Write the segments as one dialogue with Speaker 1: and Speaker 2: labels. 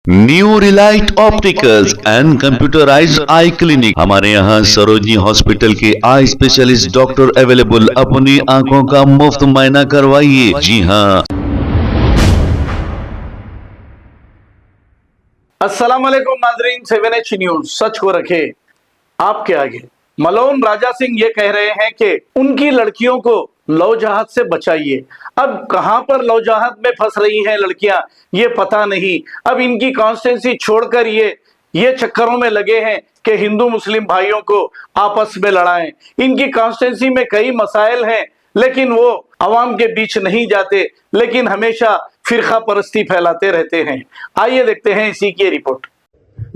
Speaker 1: New Relight opticals and computerised I clinic. हमारे यहाँ Sarojini hospital के आई स्पेशलिस्ट डॉक्टर अवेलेबल। अपनी आंखों का मुफ्त मुआयना करवाइए। जी हाँ।
Speaker 2: अस्सलाम वालेकुम नाजरीन, 7H न्यूज सच को रखे आपके आगे। मलौन राजा सिंह ये कह रहे हैं कि उनकी लड़कियों को लव जहाज से बचाइए। अब कहां पर लव जहाज में फंस रही हैं लड़कियां ये पता नहीं। अब इनकी कॉन्स्टिट्यूंसी छोड़कर ये चक्करों में लगे हैं कि हिंदू मुस्लिम भाइयों को आपस में लड़ाएं। इनकी कॉन्स्टिट्यूंसी में कई मसाइल हैं लेकिन वो अवाम के बीच नहीं जाते, लेकिन हमेशा फिरका परस्ती फैलाते रहते हैं। आइए देखते हैं इसी की रिपोर्ट।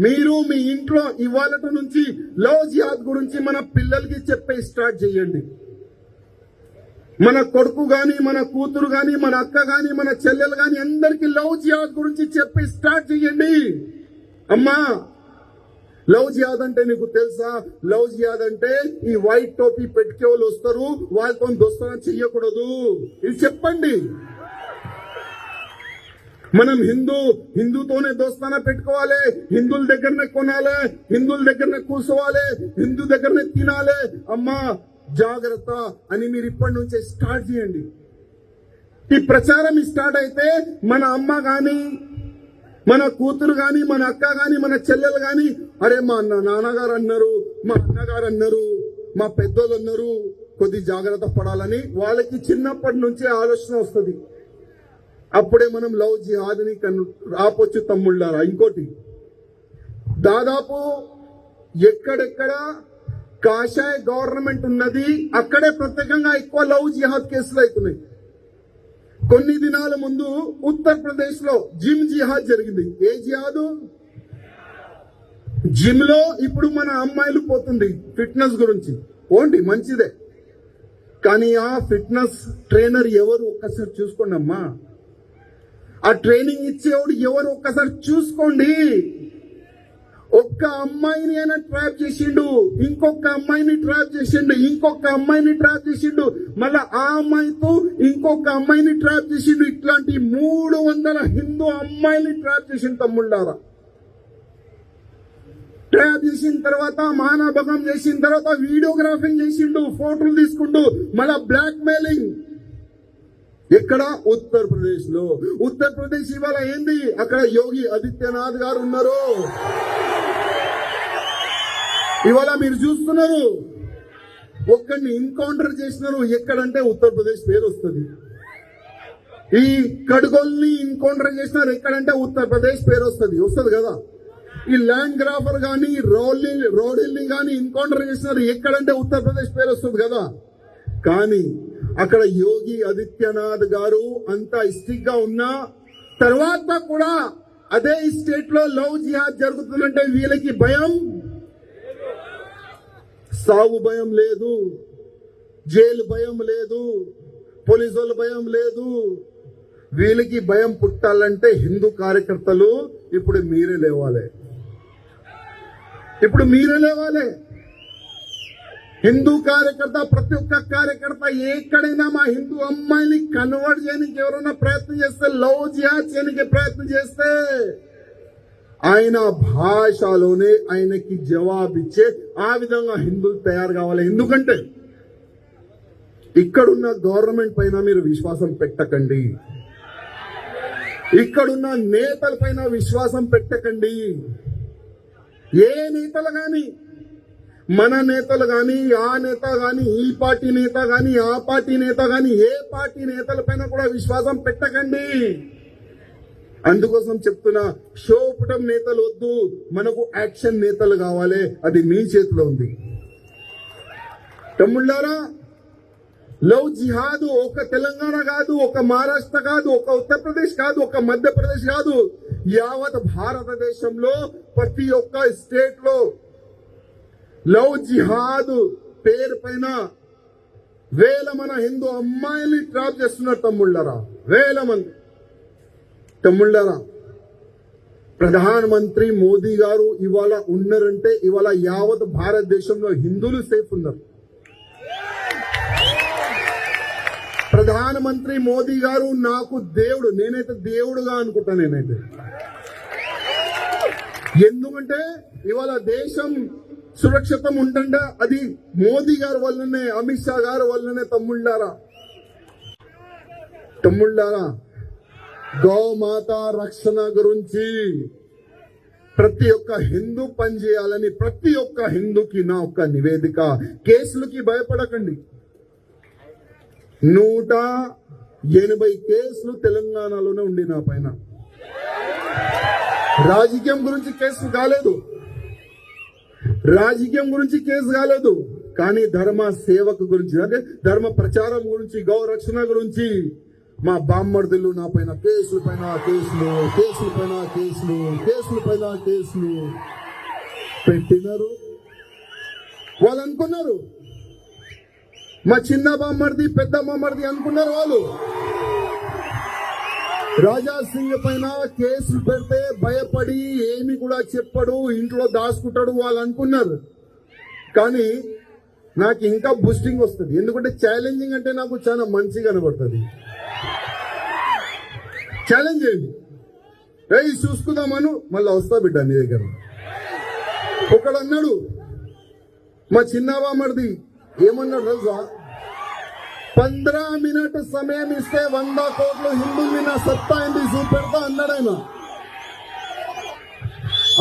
Speaker 3: మీరు మీ ఇంట్లో ఇవాళటి నుంచి లవ్ జిహాద్ గురించి మన పిల్లలకి చెప్పే స్టార్ట్ చేయండి. మన కొడుకు గాని, మన కూతురు గాని, మన అక్క గాని, మన చెల్లెలు గాని అందరికి లవ్ జిహాద్ గురించి చెప్పి స్టార్ట్ చేయండి. అమ్మా, లవ్ జిహాద్ అంటే నీకు తెలుసా? లవ్ జిహాద్ అంటే ఈ వైట్ టోపీ పెట్టుకే వాళ్ళు వస్తారు, వాళ్ళతో దోస్తనం చెయ్యకూడదు. ఇది చెప్పండి. మనం హిందూతోనే దోస్తానా పెట్టుకోవాలి, హిందువుల దగ్గరనే కొనాలి, హిందువుల దగ్గరనే కూర్చోవాలి, హిందూ దగ్గరనే తినాలి. అమ్మా జాగ్రత్త అని మీరు ఇప్పటి నుంచే స్టార్ట్ చేయండి. ఈ ప్రచారం స్టార్ట్ అయితే మన అమ్మ గాని, మన కూతురు గాని, మన అక్క గాని, మన చెల్లెలు గాని, అరే మా నాన్నగారు అన్నారు, మా అన్నగారు అన్నారు, మా పెద్దోళ్ళు అన్నారు, కొద్ది జాగ్రత్త పడాలని వాళ్ళకి చిన్నప్పటి నుంచే ఆలోచన వస్తుంది. అప్పుడే మనం లవ్ జిహాద్ని ఆపొచ్చు తమ్ముళ్ళారా. ఇంకోటి, దాదాపు ఎక్కడెక్కడ కాషాయ గవర్నమెంట్ ఉన్నది అక్కడే ప్రత్యేకంగా ఎక్కువ లవ్ జిహాద్ కేసులు అవుతున్నాయి. కొన్ని దినాల ముందు ఉత్తరప్రదేశ్ లో జిమ్ జిహాద్ జరిగింది. ఏ జిహాదు? జిమ్ లో ఇప్పుడు మన అమ్మాయిలు పోతుంది ఫిట్నెస్ గురించి. పోండి, మంచిదే, కానీ ఆ ఫిట్నెస్ ట్రైనర్ ఎవరు ఒక్కసారి చూసుకోండి అమ్మా. ఆ ట్రైనింగ్ ఇచ్చేవాడు ఎవరు ఒక్కసారి చూసుకోండి. ఒక్క అమ్మాయిని అయినా ట్రాప్ చేసిండు, ఇంకొక అమ్మాయిని ట్రాప్ చేసిండు, ఇంకొక అమ్మాయిని ట్రాప్ చేసిండు, మళ్ళా ఆ అమ్మాయితో ఇంకొక అమ్మాయిని ట్రాప్ చేసిండు. ఇట్లాంటి 300 హిందూ అమ్మాయిని ట్రాప్ చేసిండు తమ్ముళ్ళారా. ట్రాప్ చేసిన తర్వాత మానభంగం చేసిన తర్వాత వీడియోగ్రాఫింగ్ చేసిండు, ఫోటోలు తీసుకుంటూ, మళ్ళా బ్లాక్ మెయిలింగ్. ఎక్కడ? ఉత్తరప్రదేశ్ లో. ఉత్తరప్రదేశ్ ఇవాళ ఏంది? అక్కడ యోగి ఆదిత్యనాథ్ గారు ఉన్నారు. ఇవాళ మీరు చూస్తున్నారు, ఒక్కడిని ఎన్కౌంటర్ చేసినారు. ఎక్కడంటే ఉత్తరప్రదేశ్ పేరు వస్తుంది. ఈ కడుగోల్ని ఎన్కౌంటర్ చేసినారు. ఎక్కడంటే ఉత్తరప్రదేశ్ పేరు వస్తుంది కదా. ఈ ల్యాండ్ గ్రాఫర్ గాని, రోడిల్ని గాని ఎన్కౌంటర్ చేసినారు. ఎక్కడంటే ఉత్తరప్రదేశ్ పేరు వస్తుంది కదా. కానీ అక్కడ యోగి ఆదిత్యనాథ్ గారు అంత స్ట్రిక్ట్ గా ఉన్నా తర్వాత కూడా అదే స్టేట్ లో లవ్ జిహాద్ జరుగుతుందంటే వీళ్ళకి భయం, సాగు భయం లేదు, జైలు భయం లేదు, పోలీసుల భయం లేదు. వీళ్ళకి భయం పుట్టాలంటే హిందూ కార్యకర్తలు ఇప్పుడు మీరే లేవాలి. హిందూ కార్యకర్త, ప్రతి ఒక్క కార్యకర్త ఎక్కడైనా మా హిందూ అమ్మాయిని కన్వర్ట్ చేయడానికి ఎవరైనా ప్రయత్నం చేస్తే, లవ్ జిహాద్ చేయడానికి ప్రయత్నం చేస్తే ఆయన భాషలోనే ఆయనకి జవాబిచ్చే ఆ విధంగా హిందువులు తయారు కావాలి. ఎందుకంటే ఇక్కడున్న గవర్నమెంట్ పైన మీరు విశ్వాసం పెట్టకండి, ఇక్కడున్న నేతల పైన విశ్వాసం పెట్టకండి. ఏ నేతలు గాని, మన నేతలు గాని, ఆ నేత గాని, ఈ పార్టీ నేత గాని, ఆ పార్టీ నేత గాని, ఏ పార్టీ నేతల పైన కూడా విశ్వాసం పెట్టకండి. అందుకోసం చెప్తున్నా, షో పుటం నేతలు వద్దు, మనకు యాక్షన్ నేతలు కావాలి. అది మీ చేతిలో ఉంది తమ్ముళ్ళారా. లవ్ జిహాద్ ఒక తెలంగాణ కాదు, ఒక మహారాష్ట్ర కాదు, ఒక ఉత్తరప్రదేశ్ కాదు, ఒక మధ్యప్రదేశ్ కాదు, యావత్ భారతదేశంలో ప్రతి ఒక్క స్టేట్ లో లవ్ జిహాద్ పేరు పైన వేల మన హిందూ అమ్మాయిల్ని ట్రాప్ చేస్తున్నారు తమ్ముళ్ళారా. వేల మంది తమ్ముళ్ళారా. ప్రధానమంత్రి మోదీ గారు ఇవాళ ఉన్నారంటే ఇవాళ యావత్ భారతదేశంలో హిందువులు సేఫ్ ఉన్నారు. ప్రధానమంత్రి మోదీ గారు నాకు దేవుడు, నేనైతే దేవుడుగా అనుకుంటా. నేనైతే ఎందుకంటే ఇవాళ దేశం సురక్షితం ఉంటుంటే అది మోదీ గారి వల్లనే, అమిత్ షా గారి వల్లనే. తమ్ముళ్ళారా, గోమాత రక్షణ గురించి ప్రతి ఒక్క హిందూ పనిచేయాలని ప్రతి ఒక్క హిందూకి నా ఒక్క నివేదిక. కేసులకి భయపడకండి. 180 కేసులు తెలంగాణలోనే ఉండి నా పైన. రాజకీయం గురించి కేసు కాలేదు, కానీ ధర్మ సేవకు గురించి, అంటే ధర్మ ప్రచారం గురించి, గౌ రక్షణ గురించి మా బామ్మర్దులు నా పైన కేసుల పైన కేసులు పెట్టినారు. వాళ్ళు అనుకున్నారు మా చిన్న బామ్మర్ది పెద్ద బామ్మర్ది అనుకున్నారు. వాళ్ళు రాజా సింగ్ పైన కేసులు పెడితే భయపడి ఏమి కూడా చెప్పడు, ఇంట్లో దాచుకుంటాడు వాళ్ళు అనుకున్నారు. కానీ నాకు ఇంకా బూస్టింగ్ వస్తుంది, ఎందుకంటే ఛాలెంజింగ్ అంటే నాకు చాలా మంచిగా కనబడుతుంది. ఛాలెంజ్ చేయండి, చూసుకుందామను, మళ్ళీ వస్తా బిడ్డ నీ దగ్గర. ఒకడు అన్నాడు, మా చిన్నబామర్ది ఏమన్నాడు తెలుసా, 15 మినిట్ సమయం ఇస్తే 100 కోట్లు హిందువుల్ని నా సత్తా ఏంటి చూపెడతా అన్నాడు ఆయన.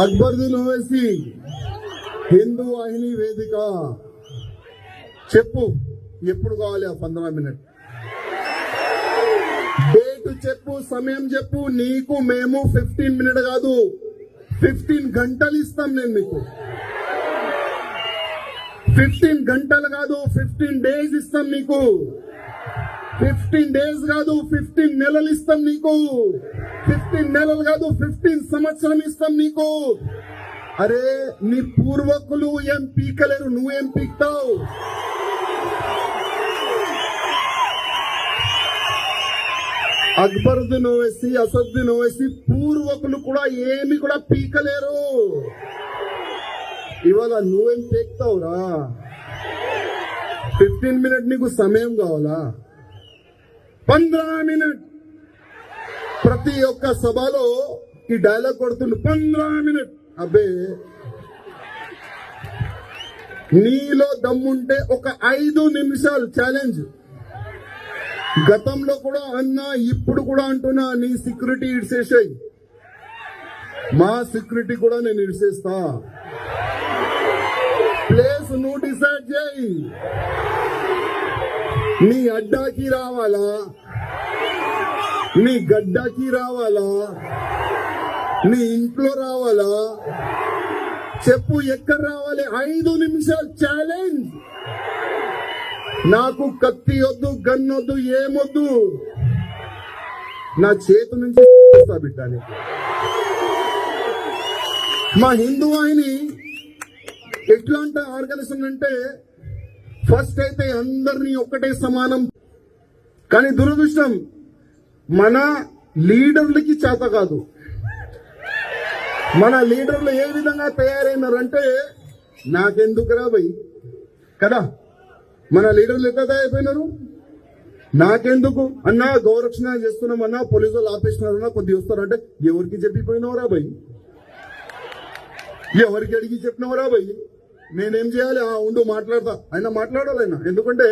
Speaker 3: అక్బరుద్దీన్ ఓవైసీ హిందూ వాహిని వేదిక, చెప్పు ఎప్పుడు కావాలి ఆ 15 మినిట్ డేట్ చెప్పు, సమయం చెప్పు. నీకు మేము 15 మినిట్ కాదు 15 గంటలు ఇస్తాం. నేను మీకు 15 గంటలు కాదు 15 డేస్ ఇస్తాం నీకు. 15 డేస్ కాదు 15 నెలలు ఇస్తాం నీకు. 15 నెలలు కాదు 15 సంవత్సరం ఇస్తాం నీకు. అరే నీ పూర్వకులు ఏం పీకలేరు, నువ్వేం పీక్తావు? అక్బరుద్దీన్ ఓవైసీ, అసదుద్దీన్ ఓవైసీ పూర్వకులు కూడా ఏమి కూడా పీకలేరు. ఇవాళ నువ్వేం పీక్తావురా? 15 మినిట్ నీకు సమయం కావాలా? 15 మినిట్ ప్రతి ఒక్క సభలో ఈ డైలాగ్ కొడుతుండు, 15 మినిట్. అబ్బే నీలో దమ్ముంటే ఒక 5 నిమిషాలు ఛాలెంజ్. గతంలో కూడా అన్నా, ఇప్పుడు కూడా అంటున్నా, నీ సెక్యూరిటీ ఇడిసేసాయి, మా సెక్యూరిటీ కూడా నేను ఇడిసేస్తా. ప్లేస్ నువ్వు డిసైడ్ చేయి. నీ అడ్డాకి రావాలా, నీ గడ్డాకి రావాలా, నీ ఇంట్లో రావాలా, చెప్పు ఎక్కడ రావాలి? 5 నిమిషాలు ఛాలెంజ్. నాకు కత్తి వద్దు, గన్ వద్దు, ఏమొద్దు, నా చేతి నుంచి బిడ్డాని. మా హిందూ వాహిని ఎట్లాంటి ఆర్గనైజేషన్ అంటే ఫస్ట్ అయితే అందరినీ ఒక్కటే సమానం. కానీ దురదృష్టం మన లీడర్లకి చేత కాదు. మన లీడర్లు ఏ విధంగా తయారైనారంటే నాకెందుకురా భయ్ కదా. మన లీడర్లు ఎట్లా తయారైపోయినారు, నాకెందుకు అన్నా, గౌరక్షణ చేస్తున్నామన్నా, పోలీసు వాళ్ళు ఆపేసినారన్నా, కొద్దిగా వస్తారంటే ఎవరికి చెప్పిపోయినవరా భయ్? ఎవరికి అడిగి చెప్పినవరా భయ్? నేనేం చేయాలి? ఉండు మాట్లాడతా. ఆయన మాట్లాడాలి ఆయన, ఎందుకంటే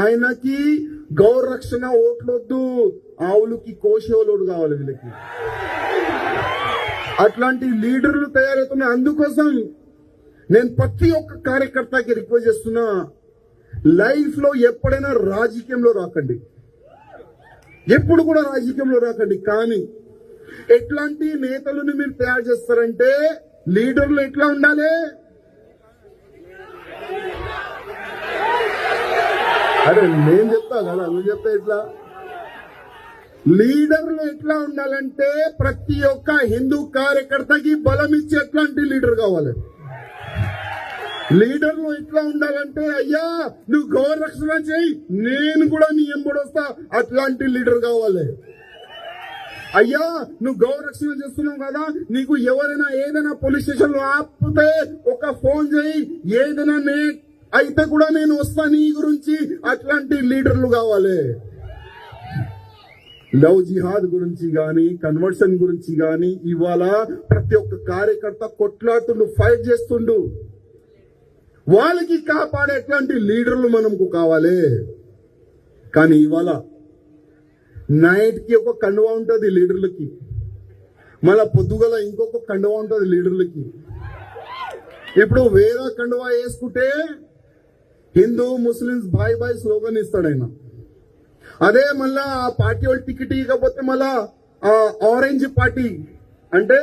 Speaker 3: ఆయనకి గౌరక్షణ ఓట్లొద్దు, ఆవులకి కోసేవాళ్ళు కావాలి వీళ్ళకి. అట్లాంటి లీడర్లు తయారవుతున్నాయి. అందుకోసం నేను ప్రతి ఒక్క కార్యకర్తకి రిక్వెస్ట్ చేస్తున్నా, లైఫ్ లో ఎప్పుడైనా రాజకీయంలో రాకండి, ఎప్పుడు కూడా రాజకీయంలో రాకండి. కానీ ఎట్లాంటి నేతలను మీరు తయారు చేస్తారంటే, లీడర్లు ఎట్లా ఉండాలి? అరే నేను చెప్తా కదా, నువ్వు చెప్తా ఎట్లా? లీడర్లు ఎట్లా ఉండాలంటే ప్రతి ఒక్క హిందూ కార్యకర్తకి బలం ఇచ్చే ఎట్లాంటి లీడర్ కావాలి. లీడర్లు ఎట్లా ఉండాలంటే, అయ్యా నువ్వు గౌరక్షణ చేయి, నేను కూడా నీ ఎంబడొస్తా, అట్లాంటి లీడర్ కావాలి. అయ్యా నువ్వు గౌరక్షణ చేస్తున్నావు కదా, నీకు ఎవరైనా ఏదైనా పోలీస్ స్టేషన్ లో ఆపితే ఒక ఫోన్ చేయి, ఏదైనా అయితే కూడా నేను వస్తా నీ గురించి, అట్లాంటి లీడర్లు కావాలి. లవ్ జిహాద్ గురించి గాని కన్వర్షన్ గురించి గాని ఇవాళ ప్రతి ఒక్క కార్యకర్త కొట్లాడుతుండు, ఫైట్ చేస్తుండు. వాళ్ళకి కాపాడేటువంటి లీడర్లు మనకు కావాలి. కానీ ఇవాళ నైట్ కి ఒక కండువా ఉంటుంది లీడర్లకి, మళ్ళా పొద్దుగల ఇంకొక కండువా ఉంటుంది లీడర్లకి. ఇప్పుడు వేరే కండువా వేసుకుంటే హిందూ ముస్లిమ్స్ బాయ్ బాయ్ స్లోగన్ ఇస్తాడు ఆయన. అదే మళ్ళా ఆ పార్టీ వాళ్ళు టికెట్ ఇవ్వకపోతే మళ్ళా ఆ ఆరెంజ్ పార్టీ అంటే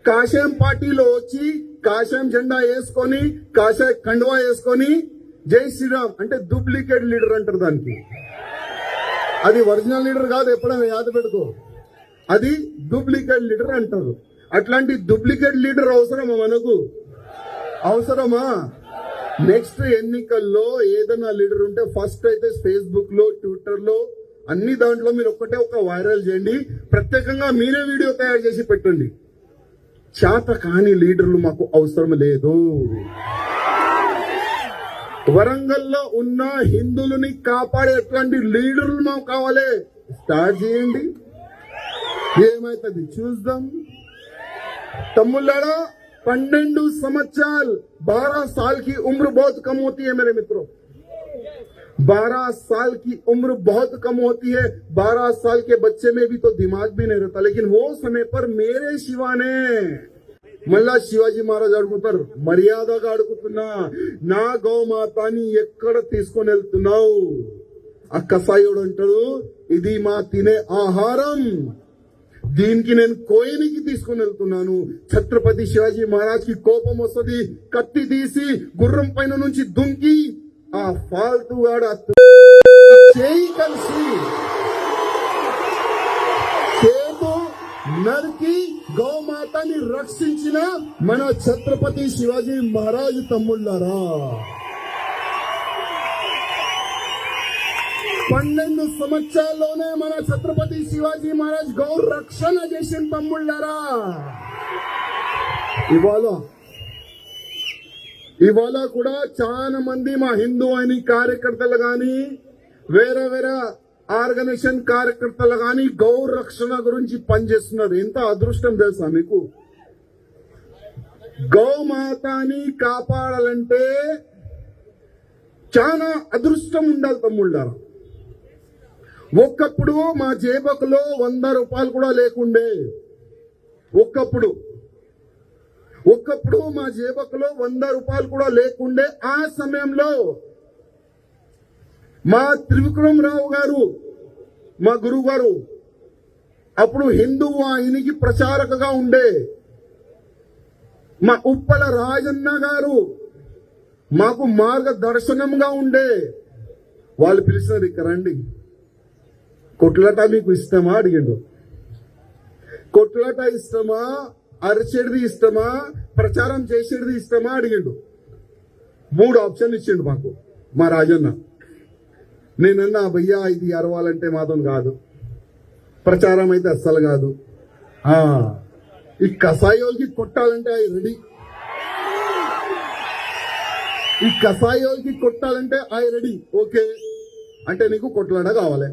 Speaker 3: కాషాయం పార్టీలో వచ్చి కాషాయం జెండా వేసుకొని కాషాయ కండువా వేసుకొని జై శ్రీరామ్ అంటే డూప్లికేట్ లీడర్ అంటారు దానికి. అది ఒరిజినల్ లీడర్ కాదు, ఎప్పుడైనా యాద పెట్టుకో, అది డూప్లికేట్ లీడర్ అంటారు. అట్లాంటి డూప్లికేట్ లీడర్ అవసరమా మనకు? అవసరమా? నెక్స్ట్ ఎన్నికల్లో ఏదైనా లీడర్ ఉంటే ఫస్ట్ అయితే ఫేస్బుక్ లో ట్విట్టర్ లో అన్ని దాంట్లో మీరు ఒక్కటే ఒక వైరల్ చేయండి, ప్రత్యేకంగా మీరే వీడియో తయారు చేసి పెట్టండి. చేత కాని లీడర్లు మాకు అవసరం లేదు. వరంగల్లో ఉన్న హిందువులని కాపాడేటువంటి లీడర్లు మాకు కావాలి. స్టార్ట్ చేయండి, ఏమైతుంది చూద్దాం. తమ్ముళ్ళారా, 12 संवत्सर 12 साल की उम्र बहुत कम होती है मेरे मित्रों. 12 साल की उम्र बहुत कम होती है. 12 साल के बच्चे में भी तो दिमाग भी नहीं रहता. लेकिन वो समय पर मेरे शिवा ने మళ్ళా శివాజీ మహారాజ్ అడుగుతారు, మర్యాదగా అడుగుతున్నా, నా గోమాతాని ఎక్కడ తీసుకొని వెళ్తున్నావు? ఆ కసాయుడు అంటాడు, ఇది మా తినే ఆహారం, దీనికి నేను కోయనికి తీసుకుని వెళ్తున్నాను. ఛత్రపతి శివాజీ మహారాజ్ కి కోపం వస్తుంది, కత్తి తీసి గుర్రం పైన నుంచి దుంకి ఆ ఫాల్తు వాడ చేయి కలిసి చేతు నరికి గోమాతని రక్షించిన మన ఛత్రపతి శివాజీ మహారాజ్ తమ్ముళ్ళారా, 12 సంవత్సరాల్లోనే మన ఛత్రపతి శివాజీ మహారాజ్ గౌ రక్షణ చేసిన తమ్ముళ్ళారా. ఇవాళ కూడా చాలా మంది మా హిందూ అని కార్యకర్తలు గాని వేరే వేరే ఆర్గనైజేషన్ కార్యకర్తలు గాని గౌ రక్షణ గురించి పనిచేస్తున్నారు. ఎంత అదృష్టం తెలుసా మీకు? గౌమాతని కాపాడాలంటే చాలా అదృష్టం ఉండాలి తమ్ముళ్ళారా. ఒక్కప్పుడు మా జేబులో 100 రూపాయలు కూడా లేకుండే. ఒక్కప్పుడు మా జేబులో 100 రూపాయలు కూడా లేకుండే. ఆ సమయంలో మా త్రివిక్రమరావు గారు, మా గురువు గారు, అప్పుడు హిందూ వాహినికి ప్రచారకగా ఉండే మా ఉప్పల రాజన్న గారు మాకు మార్గదర్శనంగా ఉండే. వాళ్ళు పిలిచినారు, ఇక్కడ రండి, కొట్లాట మీకు ఇష్టమా అడిగిండు. కొట్లాట ఇష్టమా, అరిచేది ఇష్టమా, ప్రచారం చేసేది ఇష్టమా అడిగిండు. 3 ఆప్షన్లు ఇచ్చిండు మాకు మా రాజన్న. నేనన్నా, భయ్యా ఇది అరవాలంటే మాత్రం కాదు, ప్రచారం అయితే అస్సలు కాదు, ఈ కసాయోల్కి కొట్టాలంటే అవి రెడీ, ఈ కసాయోల్కి కొట్టాలంటే అవి రెడీ. ఓకే అంటే నీకు కొట్లాడ కావాలి,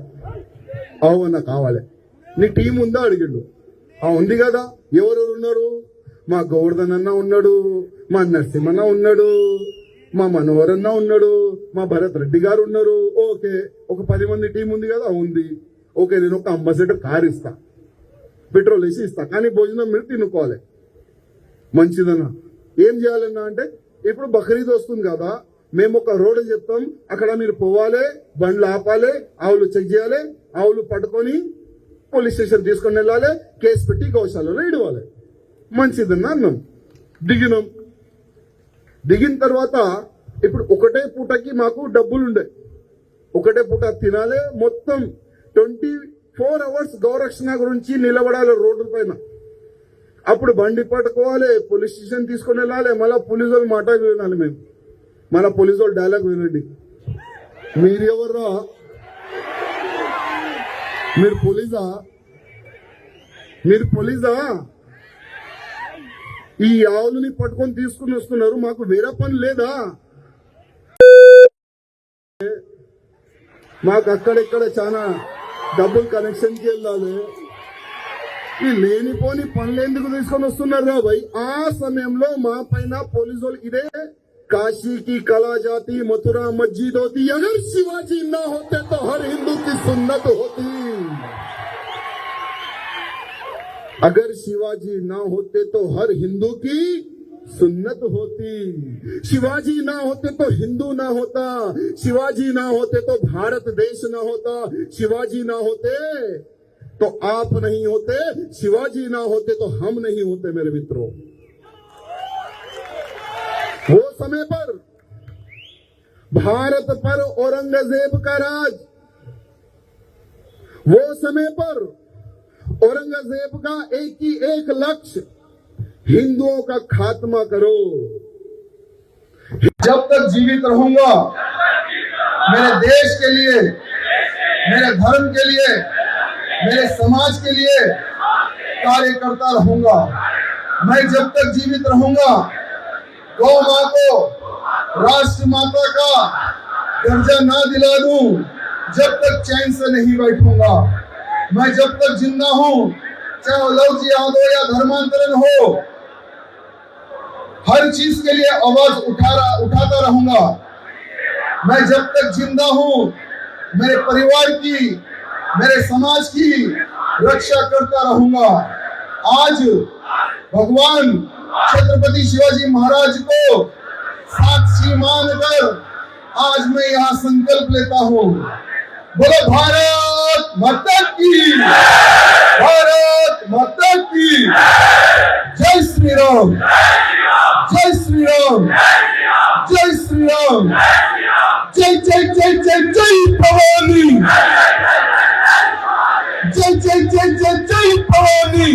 Speaker 3: అవునా కావాలి, నీ టీం ఉందా అడిగిండు. ఉంది కదా, ఎవరెవరు ఉన్నారు? మా గోవర్ధన్ అన్న ఉన్నాడు, మా నరసింహన్న ఉన్నాడు, మా మనోహర్ అన్న ఉన్నాడు, మా భరత్ రెడ్డి గారు ఉన్నారు. ఓకే, ఒక 10 మంది టీం ఉంది కదా, ఉంది. ఓకే, నేను ఒక అంబాసిడర్ కార్ ఇస్తా, పెట్రోల్ వేసి ఇస్తా, కానీ భోజనం మీరు తినుకోవాలి. మంచిదన్నా. ఏం చేయాలన్నా అంటే, ఇప్పుడు బక్రీద్ వస్తుంది కదా, మేము ఒక రోడ్ చెప్తాం, అక్కడ మీరు పోవాలి, బండ్లు ఆపాలి, ఆవులు చెక్ చేయాలి, ఆవులు పట్టుకొని పోలీస్ స్టేషన్ తీసుకొని వెళ్ళాలి, కేసు పెట్టి గౌశాలలో ఇడవాలి. మంచిదన్నా అన్నాం. దిగిన తర్వాత ఇప్పుడు ఒకటే పూటకి మాకు డబ్బులు ఉండే, ఒకటే పూట తినాలి. మొత్తం 24 అవర్స్ గౌరక్షణ గురించి నిలబడాలి రోడ్డు పైన. అప్పుడు బండి పట్టుకోవాలి, పోలీస్ స్టేషన్ తీసుకొని వెళ్ళాలి, మళ్ళీ పోలీసు వాళ్ళు మాట వినాలి. మేము మళ్ళీ పోలీసు వాళ్ళు డైలాగ్ వినండి, మీరు ఎవర్రా, మీరు పోలీసా, ఈ ఆవులని పట్టుకొని తీసుకుని వస్తున్నారు, మాకు వేరే పని లేదా? మాకు అక్కడెక్కడ చాలా డబుల్ కనెక్షన్కి వెళ్ళాలి. ఈ లేనిపోని పనులు ఎందుకు తీసుకొని వస్తున్నారా భయ్? ఆ సమయంలో మా పైన పోలీసు వాళ్ళు ఇదే काशी की कला जाती, मथुरा मस्जिद होती, अगर शिवाजी ना होते तो हर हिंदू की सुन्नत होती. अगर शिवाजी ना होते तो हर हिंदू की सुन्नत होती. शिवाजी ना होते तो हिंदू ना होता, शिवाजी ना होते तो भारत देश ना होता, शिवाजी ना होते तो आप नहीं होते, शिवाजी ना होते तो हम नहीं होते. मेरे मित्रों, वो समय पर भारत पर औरंगजेब का राज, वो समय पर औरंगजेब का एक ही एक लक्ष्य, हिंदुओं का खात्मा करो. जब तक जीवित रहूंगा मेरे देश के लिए, मेरे धर्म के लिए, मेरे समाज के लिए कार्य करता रहूंगा. मैं जब तक जीवित रहूंगा गौ मां को राष्ट्र माता का दर्जा ना दिला दूं, जब तक चैन से नहीं बैठूंगा. मैं जब तक जिंदा हूं, चाहे लव जिहाद हो या धर्मांतरण हो, हर चीज के लिए आवाज उठाता रहूंगा. मैं जब तक जिंदा हूं, मेरे परिवार की, मेरे समाज की रक्षा करता रहूंगा. आज भगवान छत्रपति शिवाजी महाराज को साक्षी मानकर आज मैं यहाँ संकल्प लेता हूँ. बोलो भारत माता की, भारत माता की जय श्री राम, जय श्री राम, जय श्री राम, जय जय जय जय जय भवानी, जय जय जय जय जय भवानी.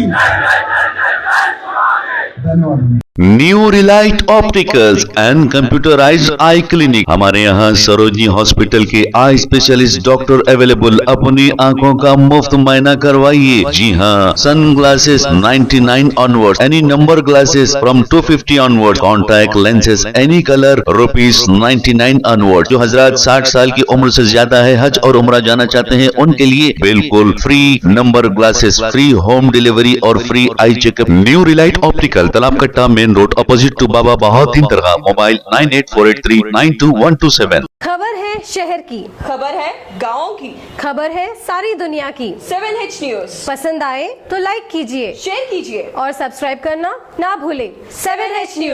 Speaker 3: धन्यवाद.
Speaker 1: New Relight opticals and computerised I clinic. हमारे यहाँ सरोजनी हॉस्पिटल के आई स्पेशलिस्ट डॉक्टर अवेलेबल. अपनी आंखों का मुफ्त मायना करवाइए. जी हाँ, sun glasses 99 onward, any number glasses from 250 onward, contact lenses any colour ₹99 onward. जो हजरात 60 साल की उम्र से ज्यादा है, हज और उम्रा जाना चाहते हैं, उनके लिए बिल्कुल free number glasses, free home delivery और free eye checkup. New relight optical, Talab Katta, main road, opposite to Baba Bahauddin dargah. Mobile 9848392127.
Speaker 4: खबर है शहर की,
Speaker 5: खबर है गाँव की,
Speaker 4: खबर है सारी दुनिया की.
Speaker 5: 7H न्यूज
Speaker 4: पसंद आए तो लाइक कीजिए,
Speaker 5: शेयर कीजिए
Speaker 4: और सब्सक्राइब करना ना भूलें.
Speaker 5: 7H news.